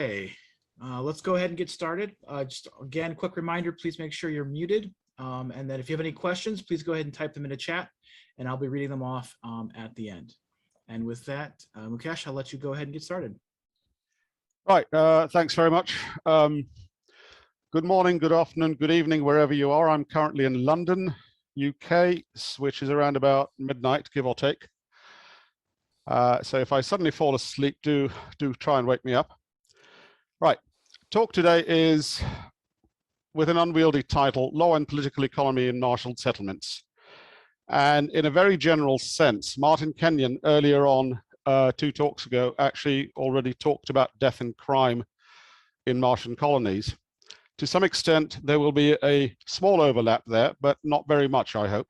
Okay, let's go ahead and get started. Just again, quick reminder, please make sure you're muted. And then if you have any questions, please go ahead and type them in the chat and I'll be reading them off at the end. And with that, Mukesh, I'll let you go ahead and get started. Right, thanks very much. Good morning, good afternoon, good evening, wherever you are. I'm currently in London, UK, which is around about midnight, give or take. So if I suddenly fall asleep, do try and wake me up. Right, talk today is with an unwieldy title, Law and Political Economy in Marshaled Settlements. And in a very general sense, Martin Kenyon earlier on, 2 talks ago, actually already talked about death and crime in Martian colonies. To some extent, there will be a small overlap there, but not very much, I hope.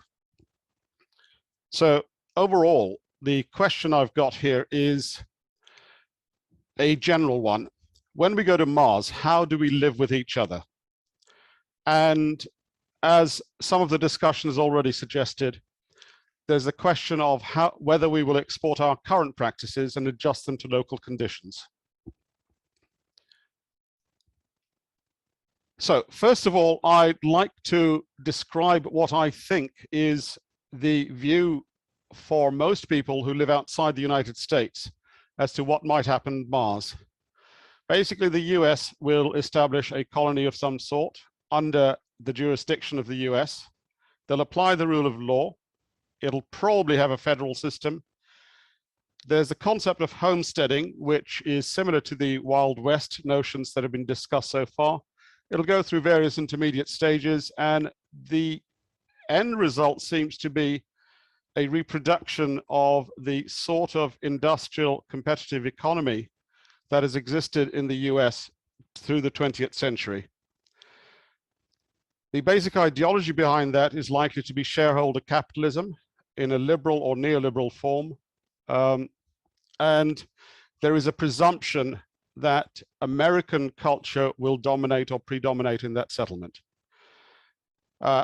So overall, the question I've got here is a general one. When we go to Mars, how do we live with each other? And as some of the discussion has already suggested, there's a question of whether we will export our current practices and adjust them to local conditions. So first of all, I'd like to describe what I think is the view for most people who live outside the United States as to what might happen on Mars. Basically, the US will establish a colony of some sort under the jurisdiction of the US. They'll apply the rule of law. It'll probably have a federal system. There's the concept of homesteading, which is similar to the Wild West notions that have been discussed so far. It'll go through various intermediate stages, and the end result seems to be a reproduction of the sort of industrial competitive economy that has existed in the US through the 20th century. The basic ideology behind that is likely to be shareholder capitalism in a liberal or neoliberal form. And there is a presumption that American culture will dominate or predominate in that settlement.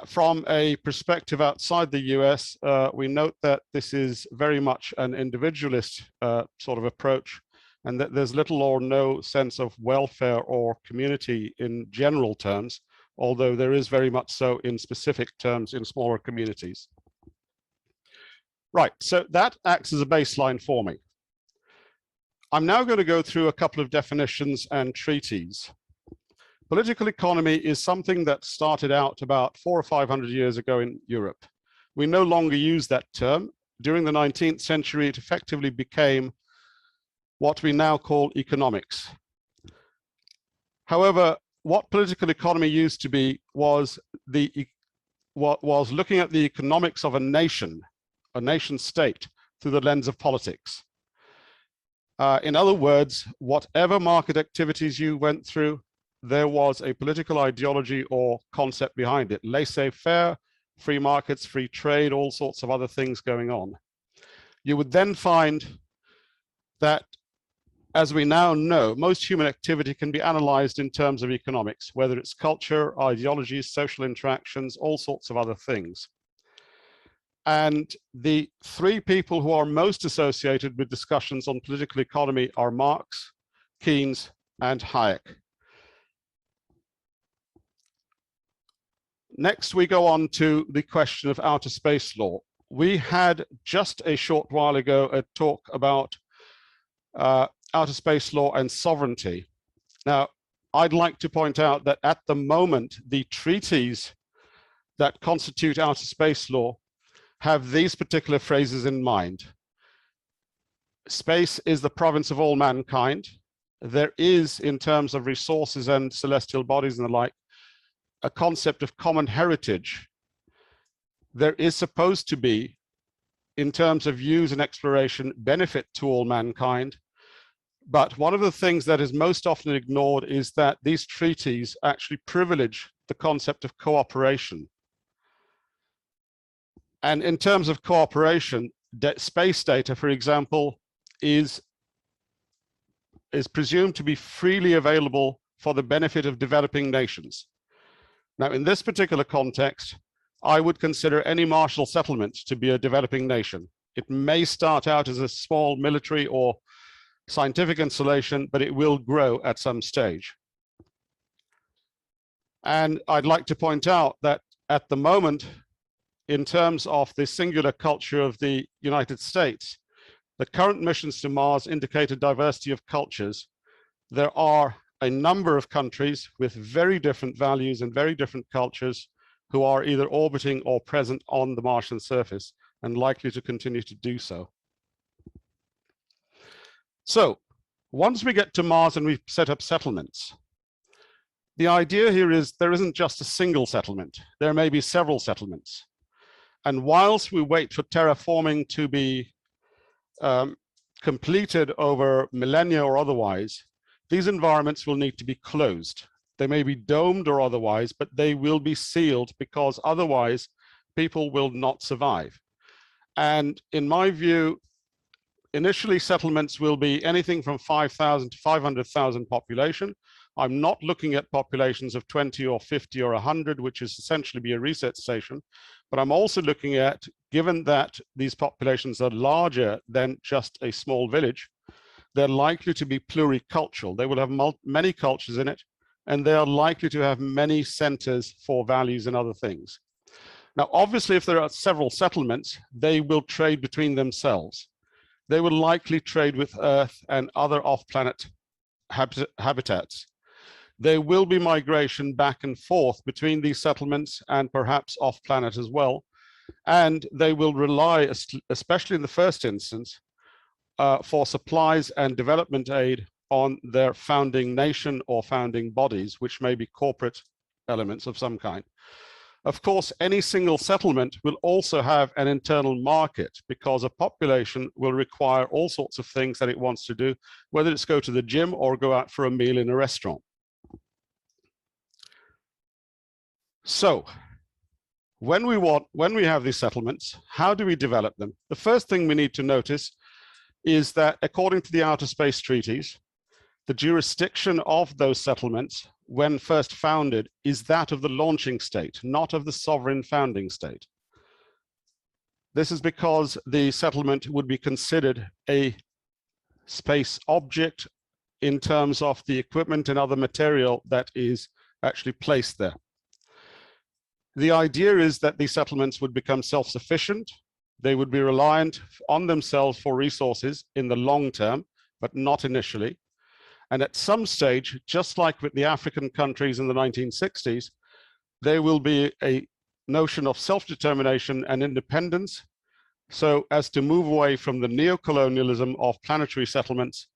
From a perspective outside the US, we note that this is very much an individualist sort of approach, and that there's little or no sense of welfare or community in general terms, although there is very much so in specific terms in smaller communities. Right, so that acts as a baseline for me. I'm now going to go through a couple of definitions and treaties. Political economy is something that started out about 400 or 500 years ago in Europe. We no longer use that term. During the 19th century, it effectively became what we now call economics. However, what political economy used to be was looking at the economics of a nation state through the lens of politics. In other words, whatever market activities you went through, there was a political ideology or concept behind it. Laissez-faire, free markets, free trade, all sorts of other things going on. You would then find that, as we now know, most human activity can be analyzed in terms of economics, whether it's culture, ideologies, social interactions, all sorts of other things. And the 3 people who are most associated with discussions on political economy are Marx, Keynes, and Hayek. Next, we go on to the question of outer space law. We had just a short while ago a talk about outer space law and sovereignty. Now, I'd like to point out that at the moment, the treaties that constitute outer space law have these particular phrases in mind. Space is the province of all mankind. There is, in terms of resources and celestial bodies and the like, a concept of common heritage. There is supposed to be, in terms of use and exploration, benefit to all mankind. But one of the things that is most often ignored is that these treaties actually privilege the concept of cooperation. And in terms of cooperation, space data, for example, is presumed to be freely available for the benefit of developing nations. Now, in this particular context, I would consider any Marshall settlement to be a developing nation. It may start out as a small military or scientific installation, but it will grow at some stage. And I'd like to point out that at the moment, in terms of the singular culture of the United States, the current missions to Mars indicate a diversity of cultures. There are a number of countries with very different values and very different cultures who are either orbiting or present on the Martian surface and likely to continue to do so. So once we get to Mars and we set up settlements, the idea here is there isn't just a single settlement. There may be several settlements. And whilst we wait for terraforming to be completed over millennia or otherwise, these environments will need to be closed. They may be domed or otherwise, but they will be sealed because otherwise people will not survive. And in my view, initially settlements will be anything from 5,000 to 500,000 population. I'm not looking at populations of 20 or 50 or 100, which is essentially be a reset station. But I'm also looking at, given that these populations are larger than just a small village, they're likely to be pluricultural. They will have many cultures in it, and they are likely to have many centers for values and other things. Now, obviously, if there are several settlements, they will trade between themselves. They will likely trade with Earth and other off-planet habitats. There will be migration back and forth between these settlements and perhaps off-planet as well. And they will rely, especially in the first instance, for supplies and development aid on their founding nation or founding bodies, which may be corporate elements of some kind. Of course, any single settlement will also have an internal market because a population will require all sorts of things that it wants to do, whether it's go to the gym or go out for a meal in a restaurant. So when we have these settlements, how do we develop them? The first thing we need to notice is that according to the Outer Space Treaties, the jurisdiction of those settlements when first founded is that of the launching state, not of the sovereign founding state. This is because the settlement would be considered a space object in terms of the equipment and other material that is actually placed there. The idea is that these settlements would become self-sufficient. They would be reliant on themselves for resources in the long term, but not initially. And at some stage, just like with the African countries in the 1960s, there will be a notion of self-determination and independence, so as to move away from the neocolonialism of planetary settlements,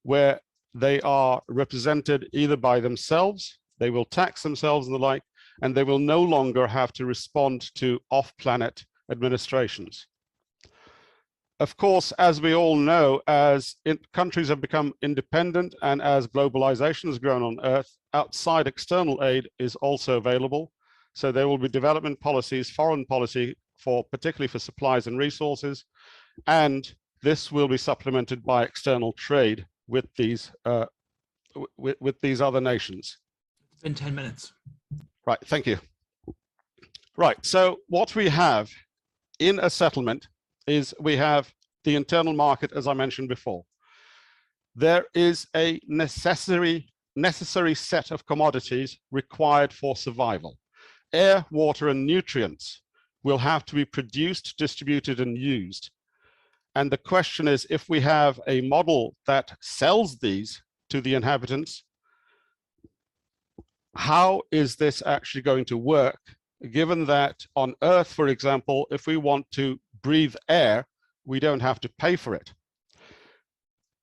where they are represented either by themselves, they will tax themselves and the like, and they will no longer have to respond to off-planet administrations. Of course, as we all know, as countries have become independent and as globalization has grown on Earth, outside external aid is also available. So there will be development policies, foreign policy, particularly for supplies and resources, and this will be supplemented by external trade with these other nations. It's been 10 minutes. Right, thank you. Right, so what we have in a settlement is we have the internal market, as I mentioned before. There is a necessary set of commodities required for survival. Air, water, and nutrients will have to be produced, distributed, and used. And the question is, if we have a model that sells these to the inhabitants, how is this actually going to work, given that on Earth, for example, if we want to breathe air, we don't have to pay for it.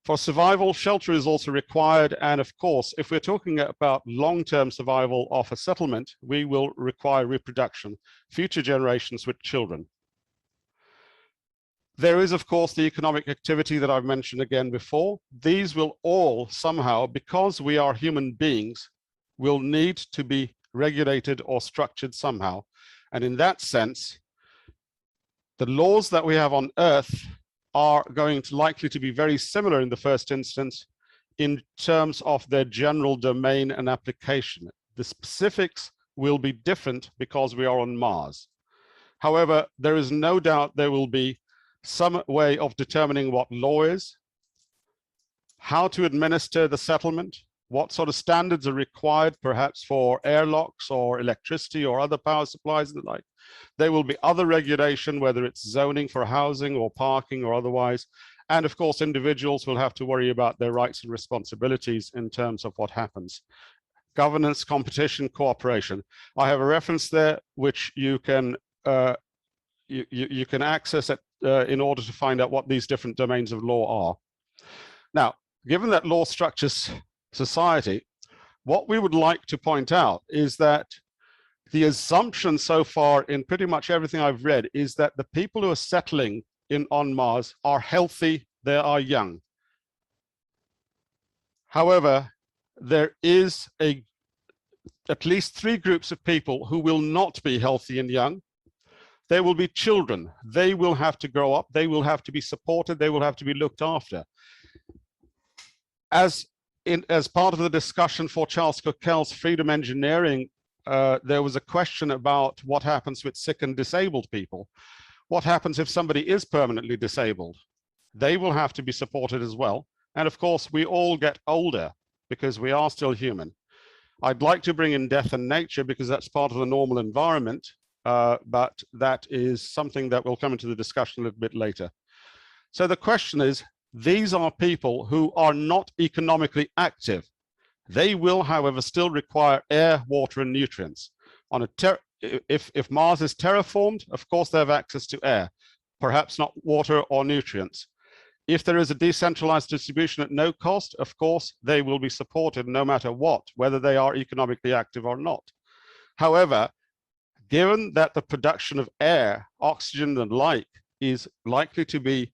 For survival, shelter is also required. And of course, if we're talking about long-term survival of a settlement, we will require reproduction, future generations with children. There is, of course, the economic activity that I've mentioned again before. These will all somehow, because we are human beings, will need to be regulated or structured somehow. And in that sense, the laws that we have on Earth are going to likely to be very similar in the first instance in terms of their general domain and application. The specifics will be different because we are on Mars. However, there is no doubt there will be some way of determining what law is, how to administer the settlement, what sort of standards are required, perhaps for airlocks or electricity or other power supplies and the like. There will be other regulation, whether it's zoning for housing or parking or otherwise. And of course, individuals will have to worry about their rights and responsibilities in terms of what happens. Governance, competition, cooperation. I have a reference there which you can you can access it in order to find out what these different domains of law are. Now, given that law structures society, what we would like to point out is that the assumption so far in pretty much everything I've read is that the people who are settling on Mars are healthy, they are young. However, there is at least 3 groups of people who will not be healthy and young. There will be children. They will have to grow up. They will have to be supported. They will have to be looked after. As part of the discussion for Charles Coquel's freedom engineering, there was a question about what happens with sick and disabled people. What happens if somebody is permanently disabled? They will have to be supported as well. And of course, we all get older because we are still human. I'd like to bring in death and nature because that's part of the normal environment, but that is something that will come into the discussion a little bit later. So the question is, these are people who are not economically active. They will, however, still require air, water, and nutrients. If Mars is terraformed, of course they have access to air, perhaps not water or nutrients. If there is a decentralized distribution at no cost, of course, they will be supported no matter what, whether they are economically active or not. However, given that the production of air, oxygen, and like is likely to be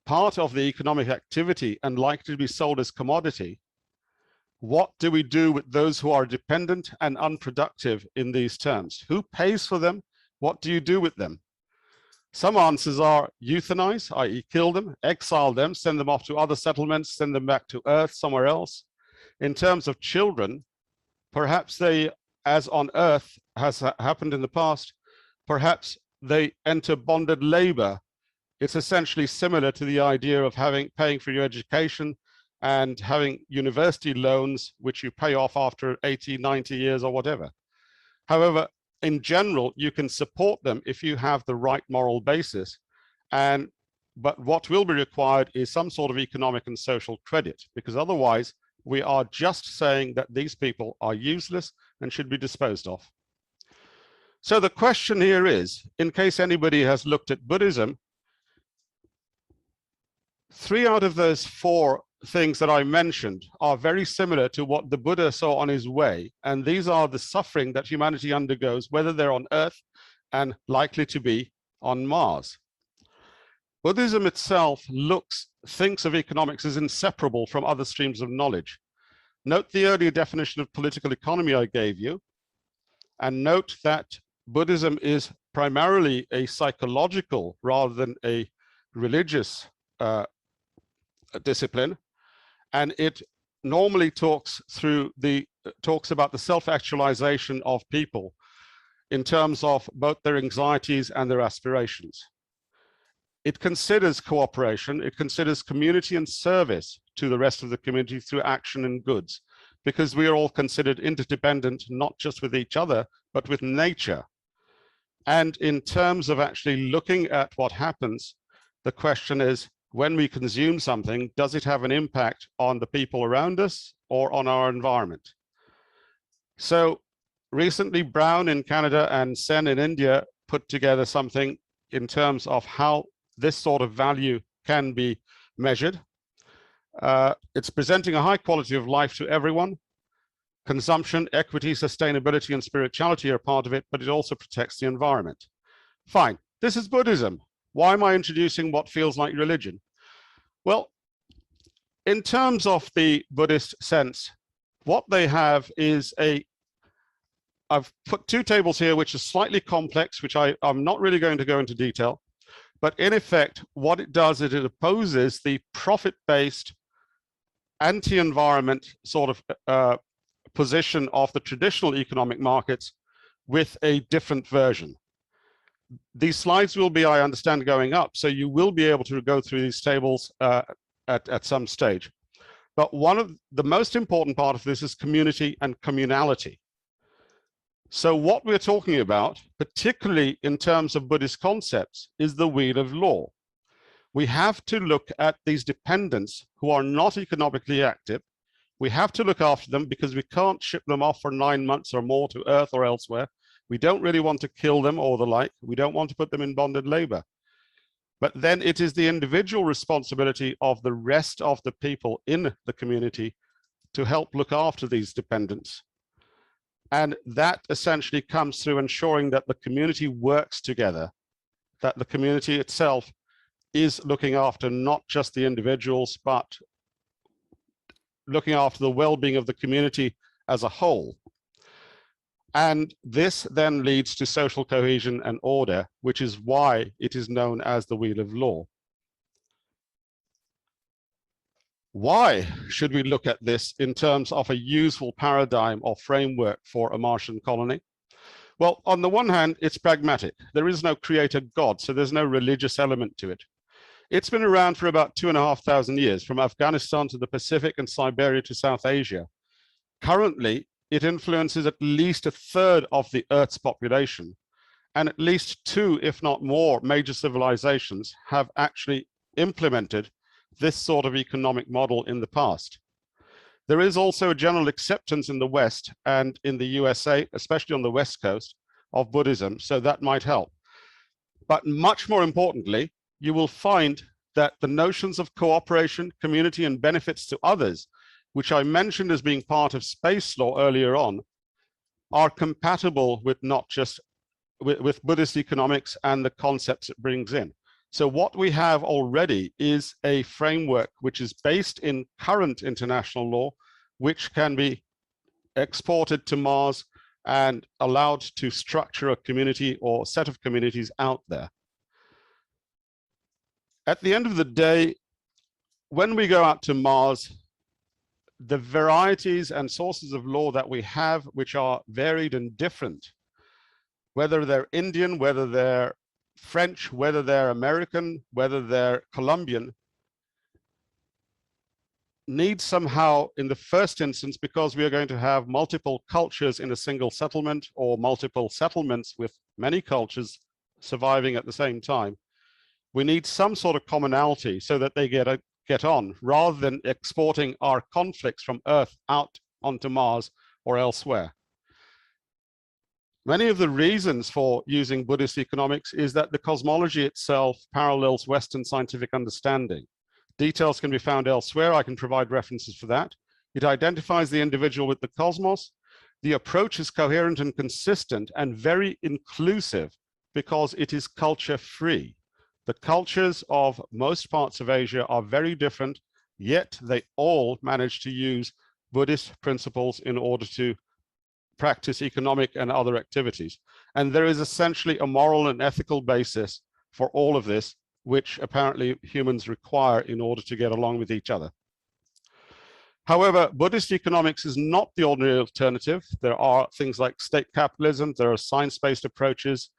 part of the economic activity and likely to be sold as commodity, what do we do with those who are dependent and unproductive in these terms? Who pays for them? What do you do with them? Some answers are euthanize, i.e. kill them, exile them, send them off to other settlements, send them back to Earth, somewhere else. In terms of children, perhaps they, as on Earth has happened in the past, perhaps they enter bonded labor. It's essentially similar to the idea of paying for your education and having university loans, which you pay off after 80, 90 years or whatever. However, in general, you can support them if you have the right moral basis. But what will be required is some sort of economic and social credit, because otherwise we are just saying that these people are useless and should be disposed of. So the question here is, in case anybody has looked at Buddhism, 3 out of those 4 things that I mentioned are very similar to what the Buddha saw on his way. And these are the suffering that humanity undergoes, whether they're on Earth and likely to be on Mars. Buddhism itself thinks of economics as inseparable from other streams of knowledge. Note the earlier definition of political economy I gave you, and note that Buddhism is primarily a psychological rather than a religious discipline. And it normally talks about the self-actualization of people in terms of both their anxieties and their aspirations. It considers cooperation, it considers community and service to the rest of the community through action and goods, because we are all considered interdependent, not just with each other, but with nature. And in terms of actually looking at what happens, the question is, when we consume something, does it have an impact on the people around us or on our environment? So recently, Brown in Canada and Sen in India put together something in terms of how this sort of value can be measured. It's presenting a high quality of life to everyone. Consumption, equity, sustainability, and spirituality are part of it, but it also protects the environment. Fine, this is Buddhism. Why am I introducing what feels like religion? Well, in terms of the Buddhist sense, what they have is I've put 2 tables here, which are slightly complex, which I'm not really going to go into detail. But in effect, what it does is it opposes the profit-based, anti-environment sort of position of the traditional economic markets with a different version. These slides will be, I understand, going up, so you will be able to go through these tables at some stage. But one of the most important part of this is community and communality. So what we're talking about, particularly in terms of Buddhist concepts, is the wheel of law. We have to look at these dependents who are not economically active. We have to look after them because we can't ship them off for 9 months or more to Earth or elsewhere. We don't really want to kill them or the like. We don't want to put them in bonded labor. But then it is the individual responsibility of the rest of the people in the community to help look after these dependents. And that essentially comes through ensuring that the community works together, that the community itself is looking after not just the individuals, but looking after the well-being of the community as a whole. And this then leads to social cohesion and order, which is why it is known as the wheel of law. Why should we look at this in terms of a useful paradigm or framework for a Martian colony? Well, on the one hand, it's pragmatic. There is no creator God, so there's no religious element to it. It's been around for about 2,500 years, from Afghanistan to the Pacific and Siberia to South Asia. Currently, it influences at least a third of the Earth's population, and at least 2, if not more, major civilizations have actually implemented this sort of economic model in the past. There is also a general acceptance in the West and in the USA, especially on the West Coast, of Buddhism, so that might help. But much more importantly, you will find that the notions of cooperation, community, and benefits to others, which I mentioned as being part of space law earlier on, are compatible with not just with Buddhist economics and the concepts it brings in. So what we have already is a framework which is based in current international law, which can be exported to Mars and allowed to structure a community or set of communities out there. At the end of the day, when we go out to Mars, the varieties and sources of law that we have, which are varied and different, whether they're Indian, whether they're French, whether they're American, whether they're Colombian, need somehow, in the first instance, because we are going to have multiple cultures in a single settlement or multiple settlements with many cultures surviving at the same time, we need some sort of commonality so that they get on, rather than exporting our conflicts from Earth out onto Mars or elsewhere. Many of the reasons for using Buddhist economics is that the cosmology itself parallels Western scientific understanding. Details can be found elsewhere. I can provide references for that. It identifies the individual with the cosmos. The approach is coherent and consistent and very inclusive because it is culture free. The cultures of most parts of Asia are very different, yet they all manage to use Buddhist principles in order to practice economic and other activities. And there is essentially a moral and ethical basis for all of this, which apparently humans require in order to get along with each other. However, Buddhist economics is not the ordinary alternative. There are things like state capitalism, there are science-based approaches.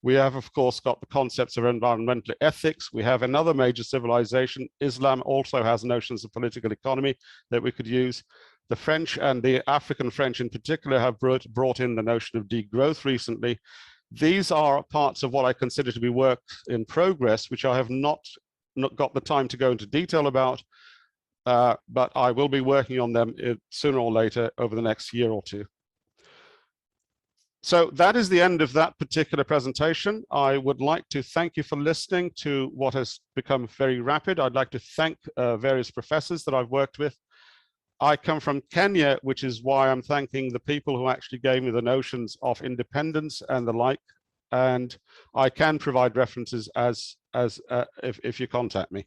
We have, of course, got the concepts of environmental ethics. We have another major civilization. Islam also has notions of political economy that we could use. The French and the African French in particular have brought in the notion of degrowth recently. These are parts of what I consider to be work in progress, which I have not got the time to go into detail about, but I will be working on them sooner or later over the next year or two. So that is the end of that particular presentation. I would like to thank you for listening to what has become very rapid. I'd like to thank various professors that I've worked with. I come from Kenya, which is why I'm thanking the people who actually gave me the notions of independence and the like. And I can provide references if you contact me.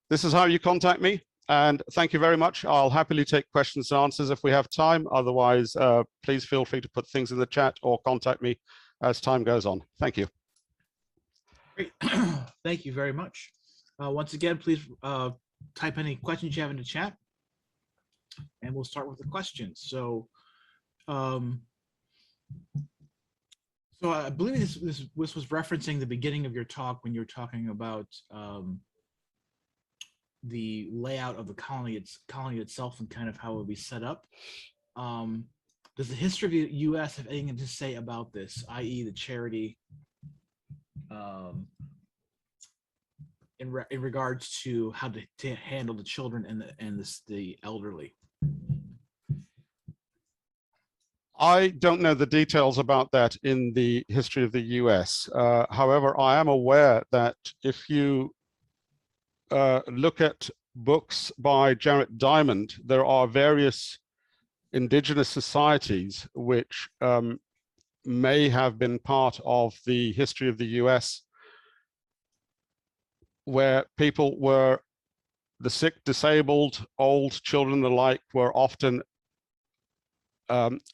This is how you contact me. And thank you very much. I'll happily take questions and answers if we have time. Otherwise, please feel free to put things in the chat or contact me as time goes on. Thank you. Great. Thank you very much. Once again, please type any questions you have in the chat. And we'll start with the questions. So, I believe this was referencing the beginning of your talk when you were talking about the layout of the colony itself and kind of how it would be set up. Does the history of the U.S. have anything to say about this, i.e., the charity in regards to how to handle the children and the elderly? I don't know the details about that in the history of the US. However, I am aware that if you look at books by Jared Diamond, there are various indigenous societies which may have been part of the history of the US, where people were, the sick, disabled, old, children alike, were often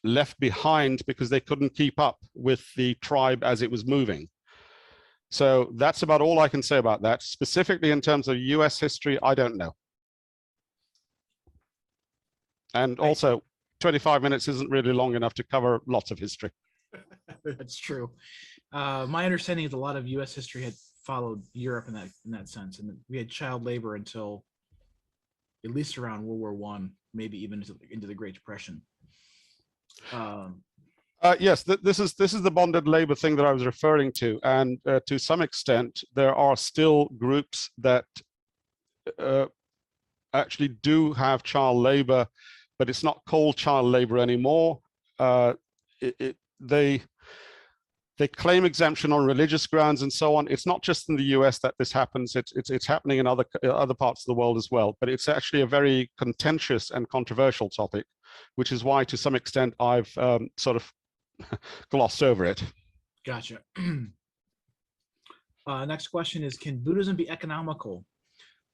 left behind because they couldn't keep up with the tribe as it was moving. So that's about all I can say about that. Specifically in terms of US history, I don't know. And also, 25 minutes isn't really long enough to cover lots of history. That's true. My understanding is a lot of US history had followed Europe in that sense, and we had child labor until at least around World War I, maybe even into the Great Depression. Yes, this is the bonded labor thing that I was referring to, and to some extent there are still groups that actually do have child labor, but it's not called child labor anymore. They claim exemption on religious grounds and so on. It's not just in the US that this happens. It's happening in other parts of the world as well. But it's actually a very contentious and controversial topic, which is why, to some extent, I've sort of glossed over it. Gotcha. Next question is: can Buddhism be economical?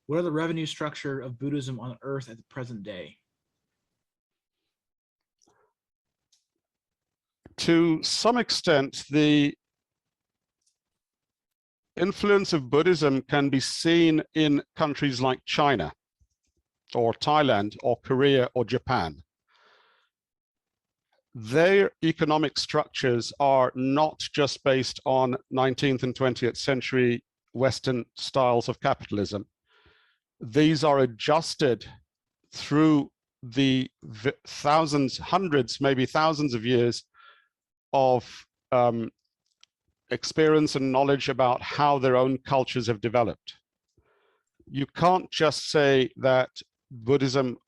What are the revenue structure of Buddhism on Earth at the present day? To some extent, the influence of Buddhism can be seen in countries like China or Thailand or Korea or Japan. Their economic structures are not just based on 19th and 20th century Western styles of capitalism. These are adjusted through the thousands, hundreds, maybe thousands of years of experience and knowledge about how their own cultures have developed. You can't just say that Buddhism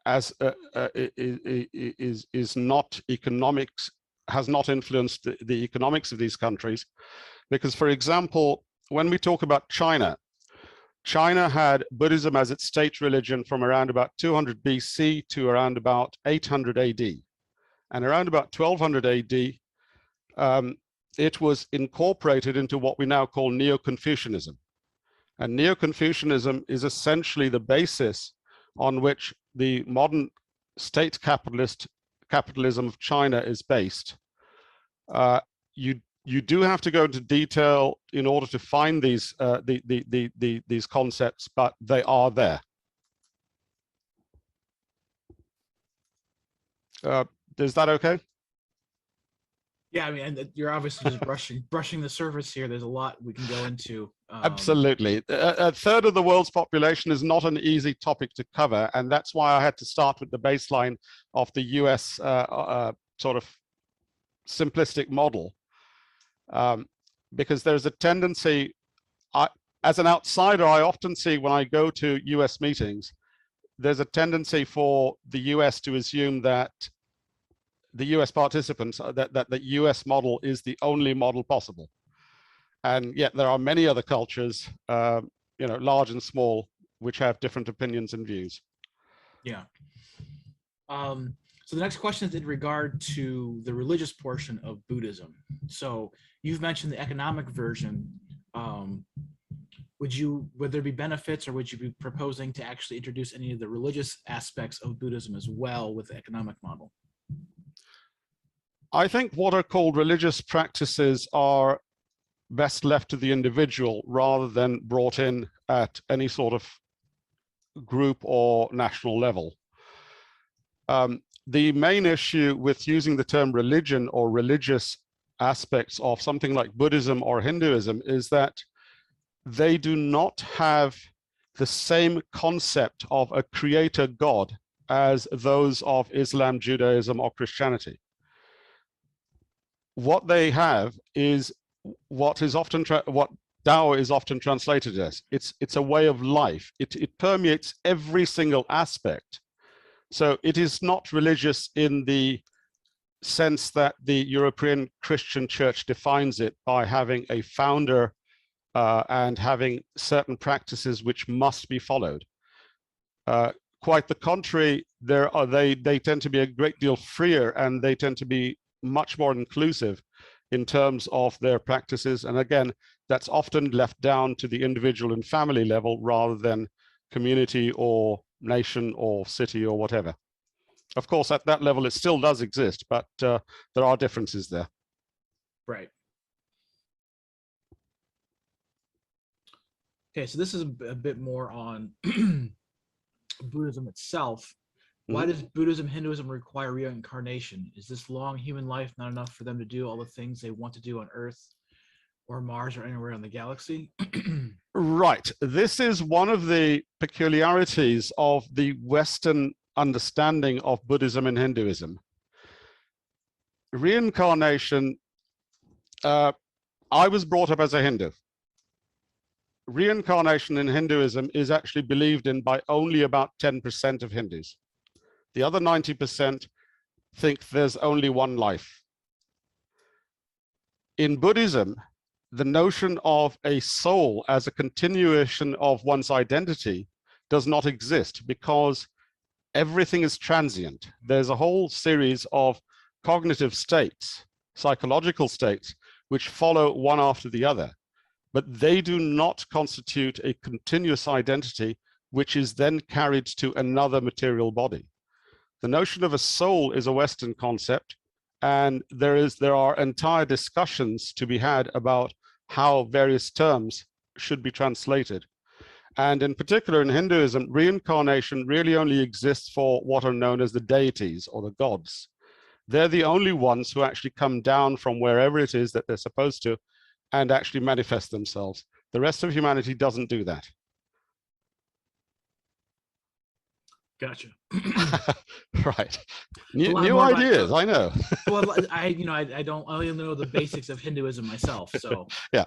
as is not economics, has not influenced the economics of these countries, because, for example, when we talk about China, China had Buddhism as its state religion from around about 200 BC to around about 800 AD, and around about 1200 AD. It was incorporated into what we now call Neo-Confucianism. And Neo-Confucianism is essentially the basis on which the modern state capitalism of China is based. You do have to go into detail in order to find these these concepts, but they are there. Is that okay? Yeah, I mean, and you're obviously just brushing the surface here. There's a lot we can go into. Absolutely. A third of the world's population is not an easy topic to cover, and that's why I had to start with the baseline of the US sort of simplistic model, because there's a tendency, as an outsider, I often see when I go to US meetings, there's a tendency for the US to assume that the US participants, that the US model is the only model possible. And yet there are many other cultures, you know, large and small, which have different opinions and views. Yeah. So the next question is in regard to the religious portion of Buddhism. So you've mentioned the economic version. Would there be benefits, or would you be proposing to actually introduce any of the religious aspects of Buddhism as well with the economic model? I think what are called religious practices are best left to the individual rather than brought in at any sort of group or national level. The main issue with using the term religion or religious aspects of something like Buddhism or Hinduism is that they do not have the same concept of a creator God as those of Islam, Judaism, or Christianity. What they have is what Tao is often translated as. It's a way of life. It permeates every single aspect. So it is not religious in the sense that the European Christian church defines it by having a founder and having certain practices which must be followed. Quite the contrary, they tend to be a great deal freer, and they tend to be much more inclusive in terms of their practices. And again, that's often left down to the individual and family level rather than community or nation or city or whatever. Of course, at that level, it still does exist, but there are differences there. Right. Okay, so this is a bit more on Buddhism itself. Why does Buddhism, Hinduism require reincarnation? Is this long human life not enough for them to do all the things they want to do on Earth or Mars or anywhere in the galaxy? Right. This is one of the peculiarities of the Western understanding of Buddhism and Hinduism. Reincarnation, I was brought up as a Hindu. Reincarnation in Hinduism is actually believed in by only about 10% of Hindus. The other 90% think there's only one life. In Buddhism, the notion of a soul as a continuation of one's identity does not exist, because everything is transient. There's a whole series of cognitive states, psychological states, which follow one after the other, but they do not constitute a continuous identity, which is then carried to another material body. The notion of a soul is a Western concept, and there are entire discussions to be had about how various terms should be translated. And in particular in Hinduism, reincarnation really only exists for what are known as the deities or the gods. They're the only ones who actually come down from wherever it is that they're supposed to and actually manifest themselves. The rest of humanity doesn't do that. Gotcha. Right. New ideas, I know. Well, I only know the basics of Hinduism myself. So yeah.